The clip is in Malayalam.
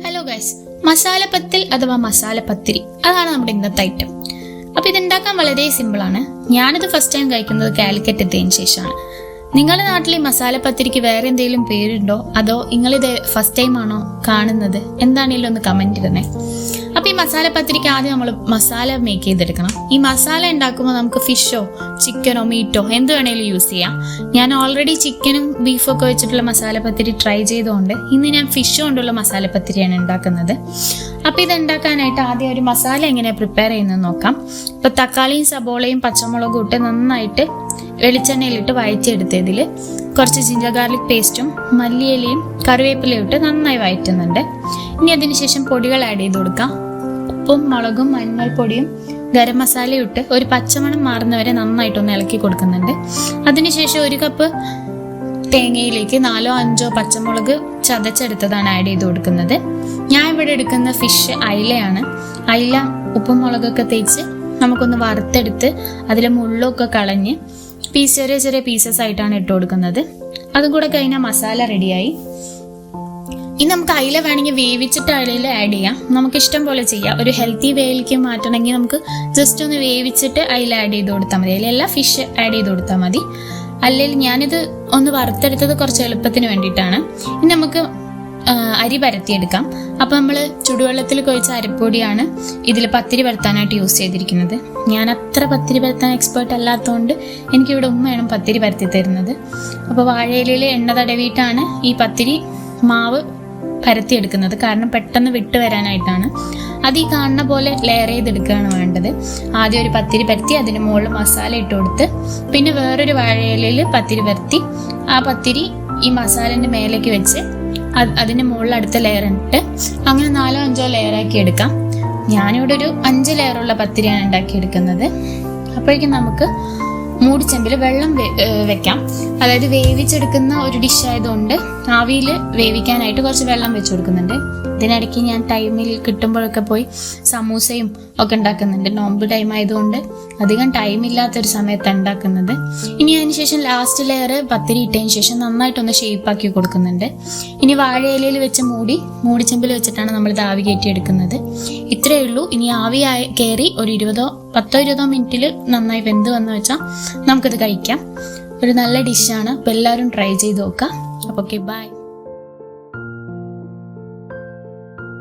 ഹലോ ഗൈസ്, മസാലപ്പത്തിൽ അഥവാ മസാലപ്പത്തിരി അതാണ് നമ്മുടെ ഇന്നത്തെ ഐറ്റം. അപ്പൊ ഇതുണ്ടാക്കാൻ വളരെ സിമ്പിളാണ്. ഞാനിത് ഫസ്റ്റ് ടൈം കഴിക്കുന്നത് കാലിക്കറ്റ് എത്തിയതിനു ശേഷമാണ്. നിങ്ങളുടെ നാട്ടിൽ ഈ മസാലപ്പത്തിരിക്ക് വേറെ എന്തെങ്കിലും പേരുണ്ടോ, അതോ നിങ്ങളിത് ഫസ്റ്റ് ടൈം ആണോ കാണുന്നത്? എന്താണെങ്കിലും ഒന്ന് കമന്റ് ഇടണേ. അപ്പൊ ഈ മസാലപ്പത്തിരിക്ക് ആദ്യം നമ്മൾ മസാല മേക്ക് ചെയ്തെടുക്കണം. ഈ മസാല ഉണ്ടാക്കുമ്പോൾ നമുക്ക് ഫിഷോ ചിക്കനോ മീറ്റോ എന്ത് വേണേലും യൂസ് ചെയ്യാം. ഞാൻ ഓൾറെഡി ചിക്കനും ബീഫും ഒക്കെ വെച്ചിട്ടുള്ള മസാലപ്പത്തിരി ട്രൈ ചെയ്തുകൊണ്ട് ഇന്ന് ഞാൻ ഫിഷ് കൊണ്ടുള്ള മസാലപ്പത്തിരിയാണ് ഉണ്ടാക്കുന്നത്. അപ്പൊ ഇത് ഉണ്ടാക്കാനായിട്ട് ആദ്യം ഒരു മസാല എങ്ങനെയാണ് പ്രിപ്പയർ ചെയ്യുന്നത് നോക്കാം. ഇപ്പൊ തക്കാളിയും സബോളയും പച്ചമുളകും ഇട്ട് നന്നായിട്ട് വെളിച്ചെണ്ണയിലിട്ട് വഴറ്റിയെടുത്തതിൽ കുറച്ച് ജിഞ്ചർ ഗാർലിക് പേസ്റ്റും മല്ലിയിലയും കറിവേപ്പിലയും ഇട്ട് നന്നായി വഴറ്റുന്നുണ്ട്. ഇനി അതിനുശേഷം പൊടികൾ ആഡ് ചെയ്ത് കൊടുക്കാം. ഉപ്പും മുളകും മഞ്ഞൾപ്പൊടിയും ഗരം മസാലയും ഇട്ട് ഒരു പച്ചമണം മാറുന്നവരെ നന്നായിട്ടൊന്ന് ഇളക്കി കൊടുക്കുന്നുണ്ട്. അതിനുശേഷം 1 കപ്പ് തേങ്ങയിലേക്ക് 4-5 പച്ചമുളക് ചതച്ചെടുത്തതാണ് ആഡ് ചെയ്ത് കൊടുക്കുന്നത്. ഞാൻ ഇവിടെ എടുക്കുന്ന ഫിഷ് അയിലയാണ്. അയില ഉപ്പും മുളകൊക്കെ തേച്ച് നമുക്കൊന്ന് വറുത്തെടുത്ത് അതിലെ മുള്ളൊക്കെ കളഞ്ഞ് ചെറിയ ചെറിയ പീസസ് ആയിട്ടാണ് ഇട്ട് കൊടുക്കുന്നത്. അതും കൂടെ കഴിഞ്ഞാൽ മസാല റെഡിയായി. ഇനി നമുക്ക് അയില വേണമെങ്കിൽ വേവിച്ചിട്ട് അയിലയിൽ ആഡ് ചെയ്യാം. നമുക്ക് ഇഷ്ടം പോലെ ചെയ്യാം. ഒരു ഹെൽത്തി വേയിലേക്ക് മാറ്റണമെങ്കിൽ നമുക്ക് ജസ്റ്റ് ഒന്ന് വേവിച്ചിട്ട് അയില ആഡ് ചെയ്ത് കൊടുത്താൽ മതി. അതിലെല്ലാം ഫിഷ് ആഡ് ചെയ്ത് കൊടുത്താൽ മതി. അല്ലെങ്കിൽ ഞാനിത് ഒന്ന് വറുത്തെടുത്തത് കുറച്ച് എളുപ്പത്തിന് വേണ്ടിയിട്ടാണ്. ഇനി നമുക്ക് അരി പരത്തിയെടുക്കാം. അപ്പം നമ്മൾ ചുടുവെള്ളത്തിൽ കുഴച്ച അരിപ്പൊടിയാണ് ഇതിൽ പത്തിരി പരത്താനായിട്ട് യൂസ് ചെയ്തിരിക്കുന്നത്. ഞാൻ അത്ര പത്തിരി പരത്താൻ എക്സ്പേർട്ട് അല്ലാത്തതുകൊണ്ട് എനിക്കിവിടെ ഉമ്മയാണ് പത്തിരി പരത്തി തരുന്നത്. അപ്പോൾ വാഴയിലയിൽ എണ്ണ തടവിയിട്ടാണ് ഈ പത്തിരി മാവ് പരത്തിയെടുക്കുന്നത്. കാരണം പെട്ടെന്ന് വിട്ട് വരാനായിട്ടാണ്. അത് ഈ കാണുന്ന പോലെ ലെയർ ചെയ്തെടുക്കുകയാണ് വേണ്ടത്. ആദ്യം ഒരു പത്തിരി പരത്തി അതിന് മുകളിൽ മസാല ഇട്ട് കൊടുത്ത് പിന്നെ വേറൊരു വാഴയിലയിൽ പത്തിരി പരത്തി ആ പത്തിരി ഈ മസാലേൻ്റെ മേലേക്ക് വെച്ച് അതിന് മുകളിൽ അടുത്ത ലെയർ ഇട്ട് അങ്ങനെ 4-5 ലെയറാക്കി എടുക്കാം. ഞാനിവിടെ ഒരു 5 ലെയറുള്ള പത്തിരിയാണ് ഉണ്ടാക്കിയെടുക്കുന്നത്. അപ്പോഴേക്കും നമുക്ക് മൂടിച്ചെമ്പിൽ വെള്ളം വെക്കാം. അതായത് വേവിച്ചെടുക്കുന്ന ഒരു ഡിഷ് ആയതുകൊണ്ട് ആവിയിൽ വേവിക്കാനായിട്ട് കുറച്ച് വെള്ളം വെച്ച് കൊടുക്കുന്നുണ്ട്. ഇതിനിടയ്ക്ക് ഞാൻ ടൈമിൽ കിട്ടുമ്പോഴൊക്കെ പോയി സമൂസയും ഒക്കെ ഉണ്ടാക്കുന്നുണ്ട്. നോമ്പ് ടൈം ആയതുകൊണ്ട് അധികം ടൈമില്ലാത്തൊരു സമയത്താണ് ഉണ്ടാക്കുന്നത്. ഇനി അതിന് ശേഷം ലാസ്റ്റ് ലെയർ പത്തിരി ഇട്ടതിന് ശേഷം നന്നായിട്ടൊന്ന് ഷേപ്പാക്കി കൊടുക്കുന്നുണ്ട്. ഇനി വാഴയിലയിൽ വെച്ച് മൂടിച്ചെമ്പിൽ വെച്ചിട്ടാണ് നമ്മൾ ഇത് ആവി കയറ്റി എടുക്കുന്നത്. ഇത്രയേ ഉള്ളൂ. ഇനി ആവി കയറി ഒരു 10-20 മിനിറ്റിൽ നന്നായി വെന്ത് വന്ന് വെച്ചാൽ നമുക്കിത് കഴിക്കാം. ഒരു നല്ല ഡിഷാണ്. അപ്പോൾ എല്ലാവരും ട്രൈ ചെയ്ത് നോക്കാം. അപ്പോൾ ഓക്കെ, ബൈ.